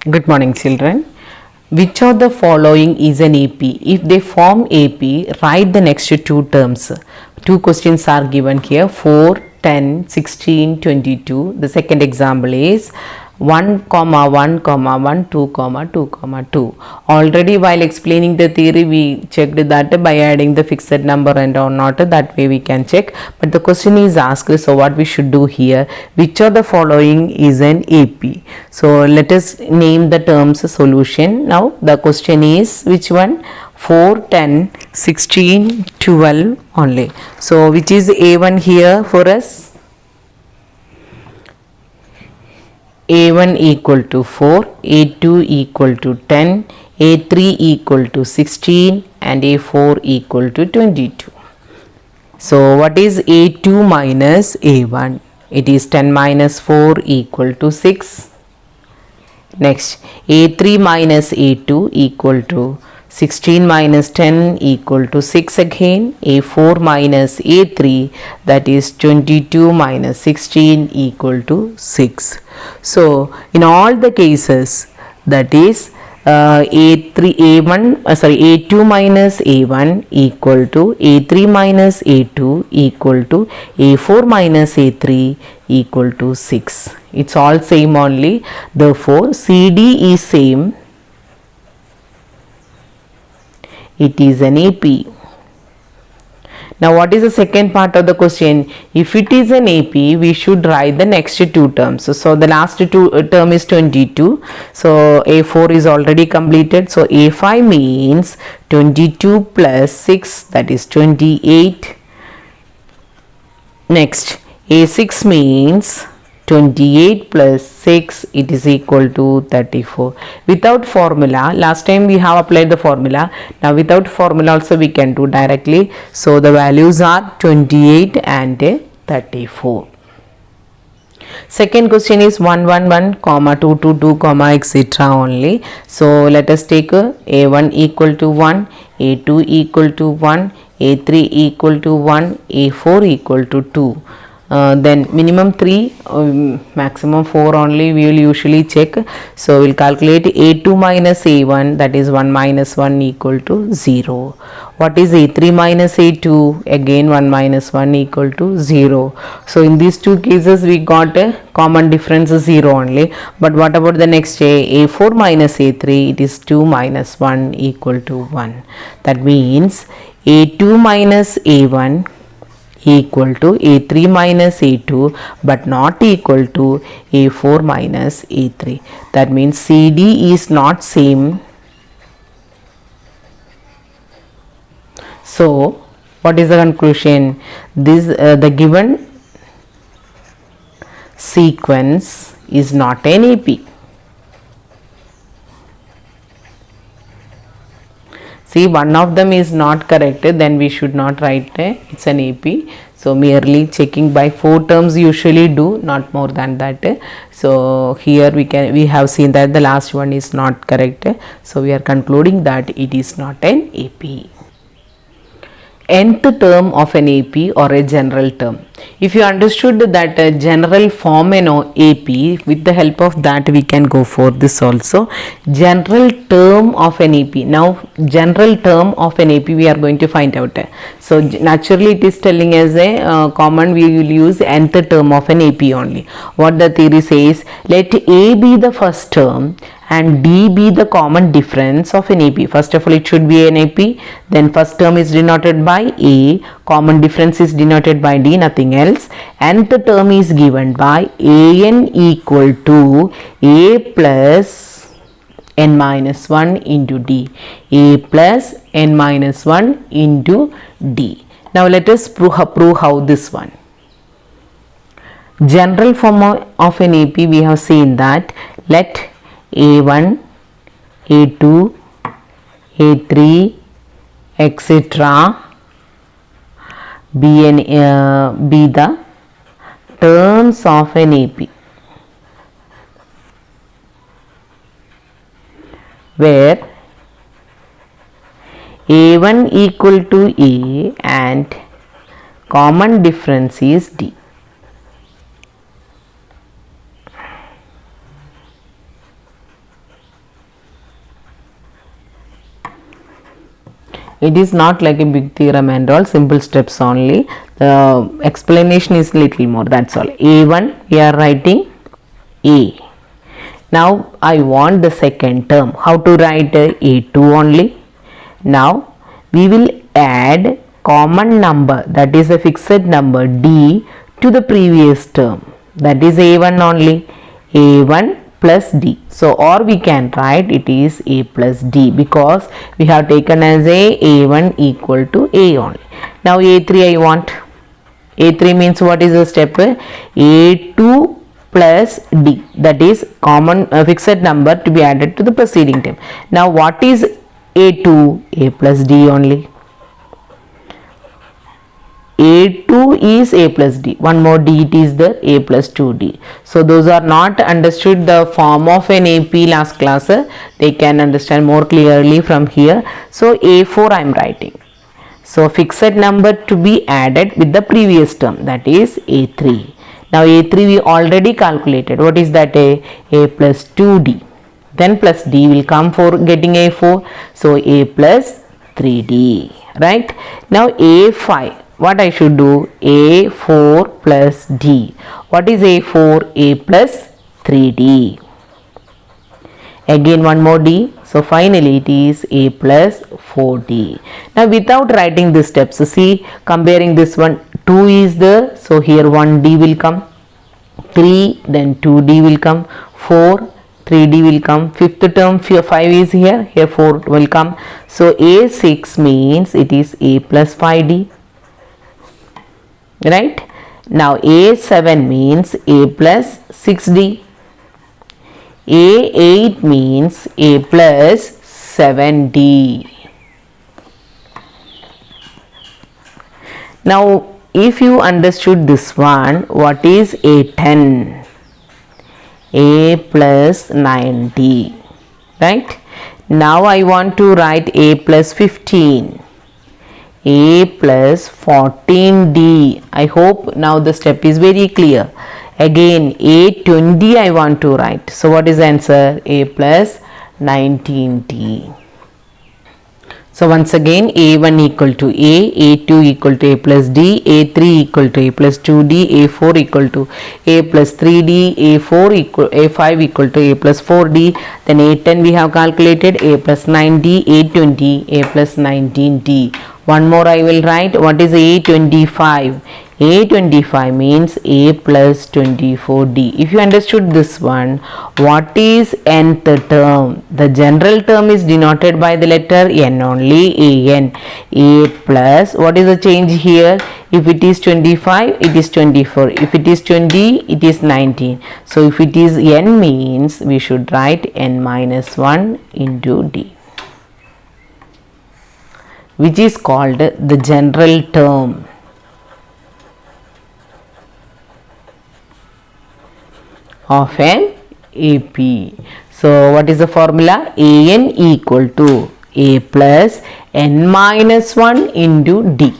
Good morning, children. Which of the following is an AP? If they form AP, write the next two terms. Two questions are given here: 4, 10, 16, 22. The second example is 1, 1, 1, 2, 2, 2. Already while explaining the theory, we checked that by adding the fixed number and or not, that way we can check. But the question is asked, so what we should do here? Which of the following is an AP? So let us name the terms solution. Now the question is which one? 4, 10, 16, 12 only. So which is A1 here for us? A1 equal to 4, A2 equal to 10, A3 equal to 16 and A4 equal to 22. So what is A2 minus A1? It is 10 minus 4 equal to 6. Next, A3 minus A2 equal to 16 minus 10 equal to 6 again. A4 minus A3, that is 22 minus 16 equal to 6. So in all the cases, that is A2 minus A1 equal to A3 minus A2 equal to A4 minus A3 equal to 6. It's all same only. Therefore CD is same. It is an AP. Now what is the second part of the question? If it is an AP, we should write the next two terms. So the last term is 22. So A4 is already completed. So A5 means 22 plus 6, that is 28. Next, A6 means 28 plus 6, it is equal to 34. Without formula, last time we have applied the formula. Now without formula also we can do directly. So the values are 28 and 34. Second question is 1, 1, 1, comma 2, 2, 2, comma etc. only. So let us take A1 equal to 1, A2 equal to 1, A3 equal to 1, A4 equal to 2. Then minimum 3, maximum 4 only we will usually check. So we will calculate A2 minus A1, that is 1 minus 1 equal to 0. What is A3 minus A2? Again 1 minus 1 equal to 0. So in these two cases we got a common difference 0 only. But what about the next A4 minus A3? It is 2 minus 1 equal to 1. That means A2 minus A1 equal to A3 minus A2 but not equal to A4 minus A3. That means CD is not same. So what is the conclusion? This the given sequence is not an AP. See, one of them is not correct, then we should not write it's an AP. So merely checking by 4 terms usually do, not more than that. So here we have seen that the last one is not correct. So we are concluding that it is not an AP. Nth term of an AP or a general term. If you understood that a general form an AP, with the help of that we can go for this also. General term of an AP. Now general term of an AP we are going to find out. So naturally it is telling us a common, we will use nth term of an AP only. What the theory says, let A be the first term and D be the common difference of an AP. First of all it should be an AP, then first term is denoted by A, common difference is denoted by D, nothing else. Nth term is given by An equal to A plus n minus 1 into D. A plus n minus 1 into D. Now let us prove how this one. General form of an AP, we have seen that let A1, A2, A3, etc. be the terms of an AP, where A1 equal to A and common difference is D. It is not like a big theorem and all, simple steps only. The explanation is little more, that's all. A1 we are writing A. Now I want the second term. How to write A2 only? Now we will add common number, that is a fixed number D, to the previous term, that is A1 only. A1 plus D. So or we can write it is A plus D, because we have taken as A1 equal to A only. Now A3 I want. A3 means what is the step? A2 plus D, that is common fixed number to be added to the preceding term. Now what is A2? A plus D only. A2 is A plus D. One more D, it is the A plus 2D. So those are not understood the form of an AP last class. They can understand more clearly from here. So A4 I am writing. So fixed number to be added with the previous term, that is A3. Now A3 we already calculated. What is that? A plus 2D. Then plus D will come for getting A4. So A plus 3D. Right? Now A5. What I should do? A4 plus D. What is A4? A plus 3D. Again one more D. So finally it is A plus 4D. Now without writing the steps, see, comparing this one, 2 is there. So here 1D will come. 3, then 2D will come. 4, 3D will come. Fifth term 5 is here. Here 4 will come. So A6 means it is A plus 5D. Right? Now A7 means A plus 6D. A8 means A plus 7D. Now if you understood this one, what is A10? A plus 9D. Right? Now I want to write A plus 15. A plus 14D. I hope now the step is very clear. Again A20 I want to write. So what is the answer? A plus 19D. So once again A1 equal to A, A2 equal to A plus D, A3 equal to A plus 2D, A4 equal to A plus 3D, A5 equal to A plus 4D, then A10 we have calculated, A plus 9D, A20, A plus 19D. One more I will write. What is A25? A25 means A plus 24D. If you understood this one, what is nth term? The general term is denoted by the letter N only, An. A plus, what is the change here? If it is 25, it is 24. If it is 20, it is 19. So if it is N means we should write N minus 1 into D, which is called the general term. Of an AP. So what is the formula? An equal to A plus N minus 1 into D,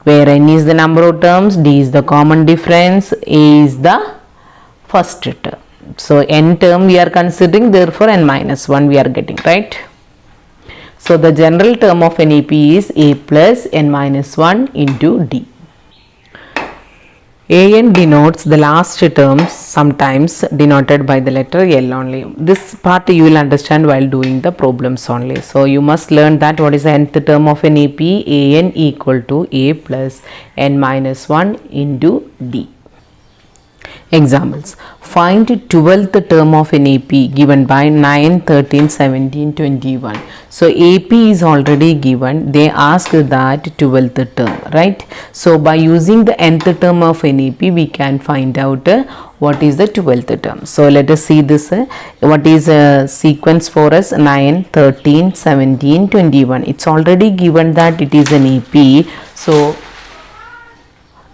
where N is the number of terms, D is the common difference, A is the first term. So N term we are considering, therefore N minus 1 we are getting, right? So the general term of an AP is A plus N minus 1 into D. An denotes the last terms, sometimes denoted by the letter L only. This part you will understand while doing the problems only. So you must learn that what is the nth term of an AP? An equal to A plus N minus 1 into D. Examples. Find 12th term of an AP given by 9, 13, 17, 21. So AP is already given. They ask that 12th term, right? So by using the nth term of an AP, we can find out what is the 12th term. So let us see this. What is a sequence for us? 9, 13, 17, 21. It's already given that it is an AP. So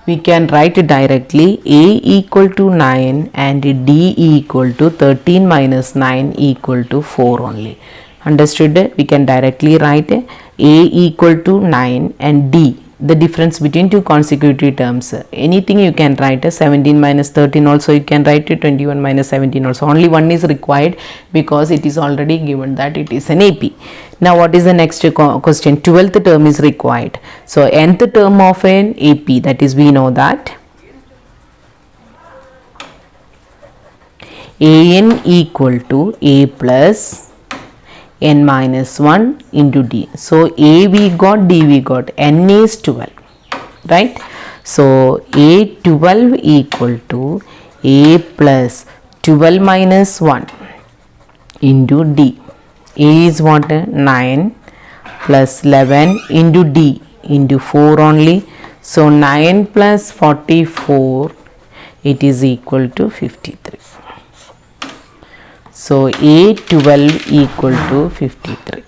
we can write directly A equal to 9 and D equal to 13 minus 9 equal to 4 only. Understood? We can directly write A equal to 9 and D the difference between two consecutive terms. Anything you can write, 17 minus 13 also you can write, 21 minus 17 also. Only one is required because it is already given that it is an AP. Now what is the next question? 12th term is required. So nth term of an AP, that is, we know that an equal to a plus n minus 1 into d. So a we got, d we got, n is 12, right? So a 12 equal to a plus 12 minus 1 into d. A is what? 9 plus 11 into d into 4 only. So 9 plus 44, it is equal to 53. So A12 equal to 53.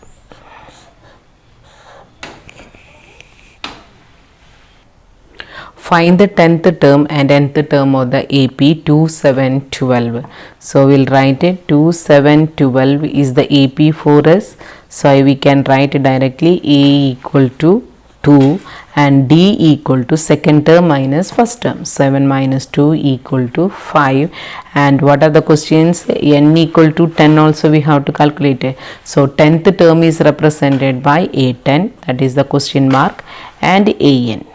Find the 10th term and nth term of the AP 2, 7, 12. So we'll write it 2, 7, 12 is the AP for us. So we can write directly A equal to 2 and D equal to second term minus first term. 7 minus 2 equal to 5. And what are the questions? N equal to 10 also we have to calculate it. So 10th term is represented by A10, that is the question mark, and AN.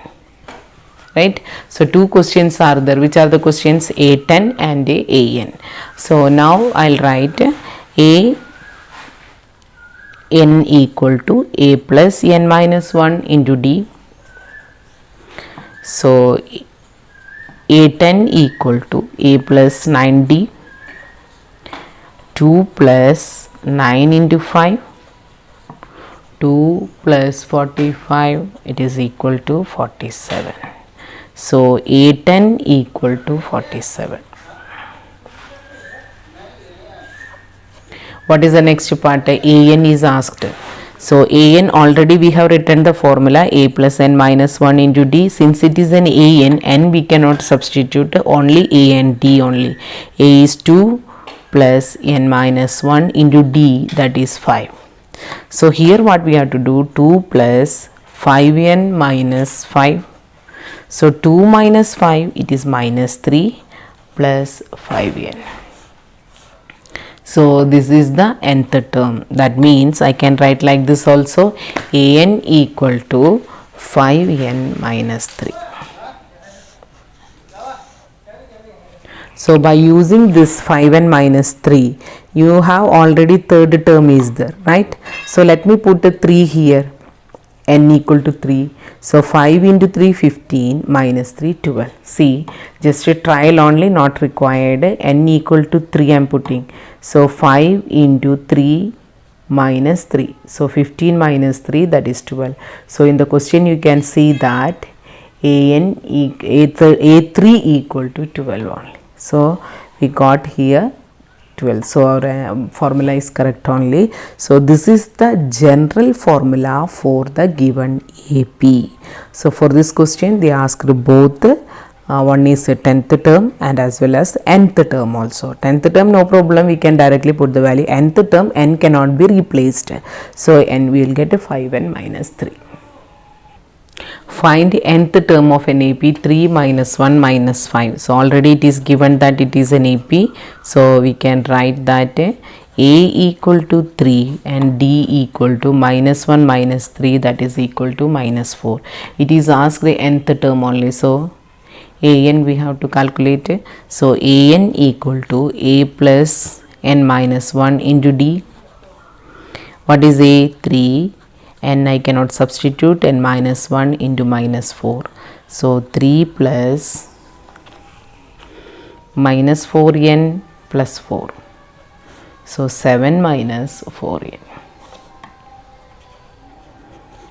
Right? So two questions are there. Which are the questions? A10 and AN. So now I'll write A n equal to a plus n minus 1 into d. So A10 equal to a plus 9d, 2 plus 9 into 5, 2 plus 45, it is equal to 47. So A10 equal to 47. What is the next part? AN is asked. So AN, already we have written the formula a plus n minus 1 into d. Since it is an n we cannot substitute, only a and d only. A is 2 plus n minus 1 into d, that is 5. So here what we have to do, 2 plus 5n minus 5. So 2 minus 5, it is minus 3 plus 5n. So this is the nth term. That means I can write like this also, an equal to 5n minus 3. So by using this 5n minus 3, you have already third term is there, right? So let me put a 3 here, n equal to 3. So 5 into 3, 15, minus 3, 12. See, just a trial only, not required. N equal to 3 I am putting. So 5 into 3 minus 3. So 15 minus 3, that is 12. So in the question you can see that A3 equal to 12 only. So we got here 12. So our formula is correct only. So this is the general formula for the given AP. So for this question they asked both, one is a 10th term and as well as nth term also. 10th term no problem, we can directly put the value. Nth term, n cannot be replaced. So n we will get a 5n minus 3. Find the nth term of an AP 3 minus 1 minus 5. So already it is given that it is an AP. So we can write that A equal to 3 and D equal to minus 1 minus 3, that is equal to minus 4. It is asked the nth term only. So an we have to calculate. So an equal to a plus n minus 1 into d. What is a? 3. N I cannot substitute, and minus 1 into minus 4. So 3 plus minus 4n plus 4. So 7 minus 4n.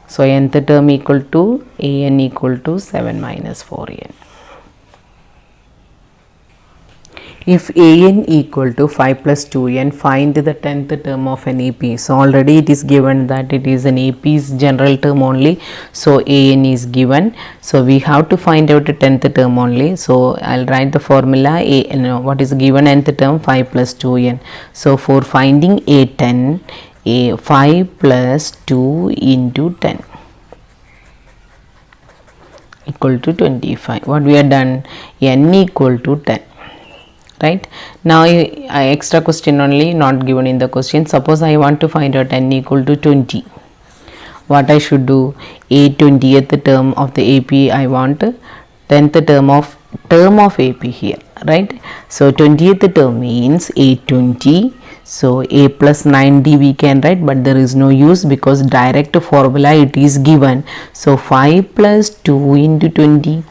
So nth term equal to an equal to 7 minus 4n. If an equal to 5 plus 2n, find the 10th term of an AP. So already it is given that it is an AP's general term only. So an is given. So we have to find out the 10th term only. So I'll write the formula what is given nth term, 5 plus 2n. So for finding A10, 5 plus 2 into 10. equal to 25. What we have done, n equal to 10. Right, now extra question only, not given in the question. Suppose I want to find out n equal to 20. What I should do, a 20th term of the AP, I want 10th term of AP here, right? So 20th term means A20, so A plus 9D we can write, but there is no use because direct formula it is given. So 5 plus 2 into 20,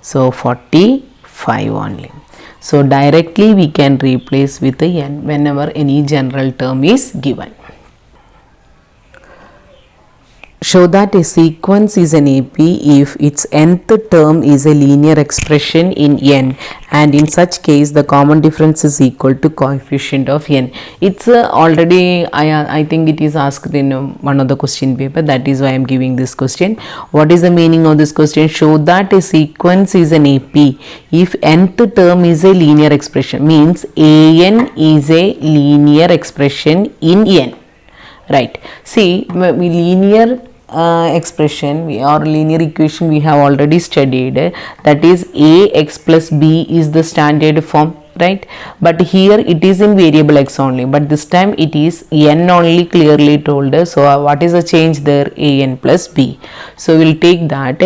so 45 only. So directly we can replace with the n whenever any general term is given. Show that a sequence is an AP if its nth term is a linear expression in n, and in such case the common difference is equal to coefficient of n. It's already I think it is asked in one of the question paper, that is why I am giving this question. What is the meaning of this question? Show that a sequence is an AP if nth term is a linear expression, means an is a linear expression in n. Right, see, linear expression or linear equation we have already studied, that is ax plus b is the standard form, right? But here it is in variable x only, but this time it is n only clearly told. So what is the change there? An plus b. So we will take that,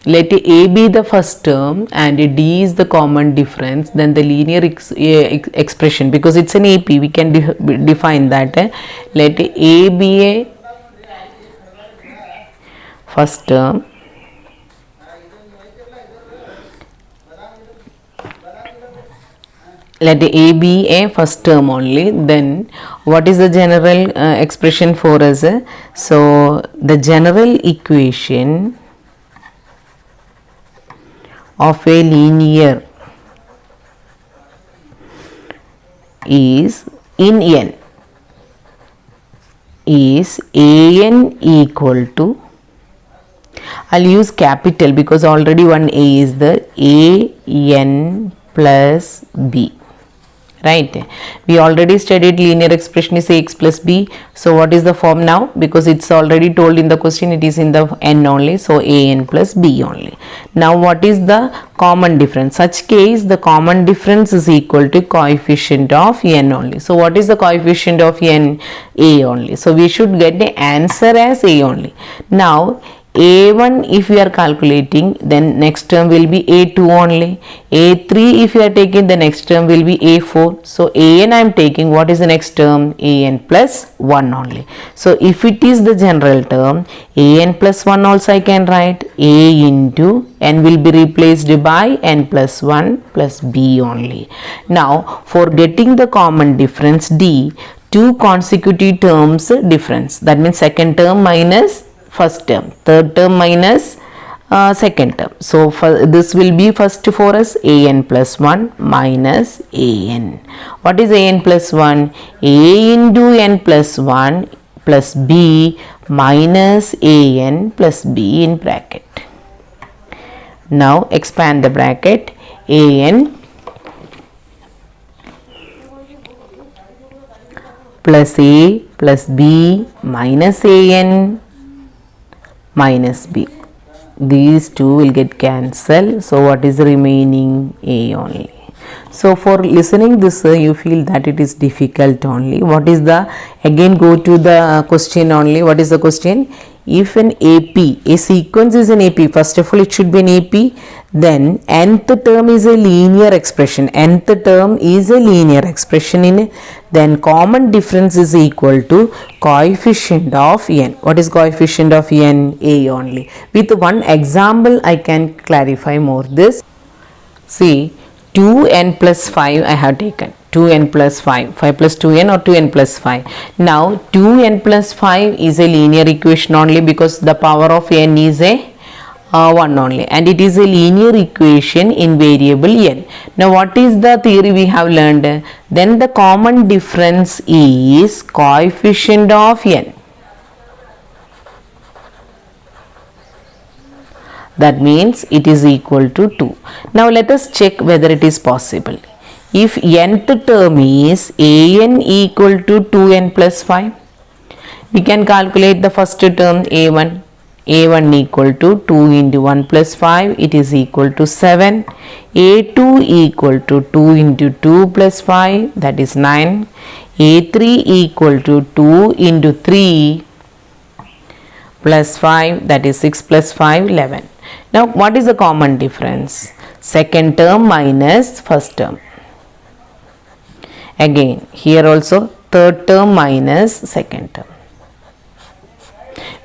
let a be the first term and d is the common difference, then the linear expression, because it's an AP we can define that, let a be a first term, let a be a first term only. Then what is the general expression for us? So the general equation of a linear is in n is an equal to, I'll use capital because already one a is there, an plus b. Right, we already studied linear expression is ax plus b. So what is the form now? Because it's already told in the question, it is in the n only, so an plus b only. Now what is the common difference? Such case the common difference is equal to coefficient of n only. So what is the coefficient of n? A only. So we should get the answer as a only. Now a1 if we are calculating, then next term will be a2 only. A3 if you are taking, the next term will be a4. So an I am taking, what is the next term? An plus 1 only. So if it is the general term, an plus 1 also I can write, a into n will be replaced by n plus 1 plus b only. Now for getting the common difference d, two consecutive terms difference, that means second term minus first term, third term minus second term. So this will be first for us, an plus 1 minus an. What is an plus 1? A into n plus 1 plus b minus an plus b in bracket. Now expand the bracket, an plus a plus b minus an minus b. These two will get cancelled. So what is remaining? A only. So for listening this you feel that it is difficult only. What is the, again go to the question only. What is the question? If an AP, a sequence is an AP, first of all it should be an AP, then nth term is a linear expression, nth term is a linear expression in, then common difference is equal to coefficient of n. What is coefficient of n? A only. With one example I can clarify more this. See, 2n plus 5 I have taken, 2n plus 5, 5 plus 2n or 2n plus 5. Now 2n plus 5 is a linear equation only because the power of n is a 1 only, and it is a linear equation in variable n. Now what is the theory we have learned? Then the common difference is coefficient of n. That means it is equal to 2. Now let us check whether it is possible. If nth term is an equal to 2n plus 5, we can calculate the first term a1. A1 equal to 2 into 1 plus 5, it is equal to 7. A2 equal to 2 into 2 plus 5, that is 9. A3 equal to 2 into 3 plus 5, that is 6 plus 5, 11. Now what is the common difference? Second term minus first term. Again here also third term minus second term.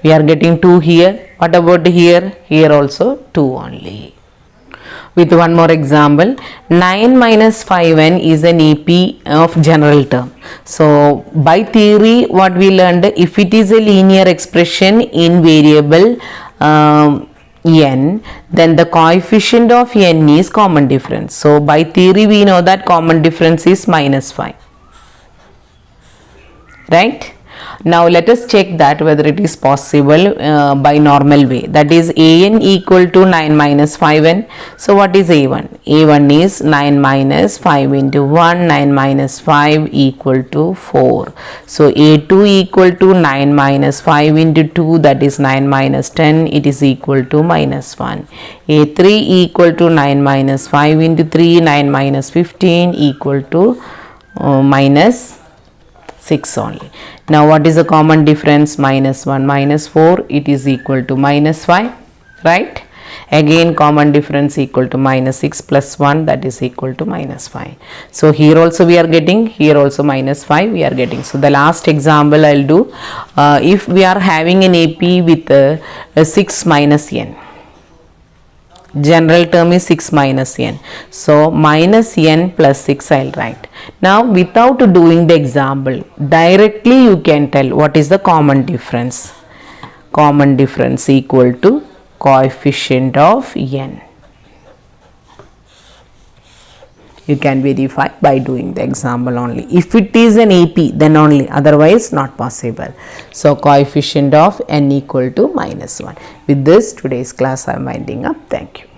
We are getting 2 here. What about here? Here also 2 only. With one more example, 9 minus 5n is an AP of general term. So by theory what we learned, if it is a linear expression in variable n, then the coefficient of n is common difference. So by theory we know that common difference is minus 5. Right? Now let us check that whether it is possible by normal way, that is an equal to 9 minus 5n. So what is a1? A1 is 9 minus 5 into 1, 9 minus 5 equal to 4. So a2 equal to 9 minus 5 into 2, that is 9 minus 10, it is equal to minus 1. A3 equal to 9 minus 5 into 3, 9 minus 15 equal to minus 6 only. Now what is the common difference? Minus 1 minus 4, it is equal to minus 5, right? Again common difference equal to minus 6 plus 1, that is equal to minus 5. So here also we are getting, here also minus 5 we are getting. So the last example I will do, if we are having an AP with 6 minus n. General term is 6 minus n. So minus n plus 6 I will write. Now without doing the example, directly you can tell what is the common difference. Common difference equal to coefficient of n. You can verify by doing the example only. If it is an AP then only, otherwise not possible. So coefficient of n equal to minus 1. With this today's class I am winding up. Thank you.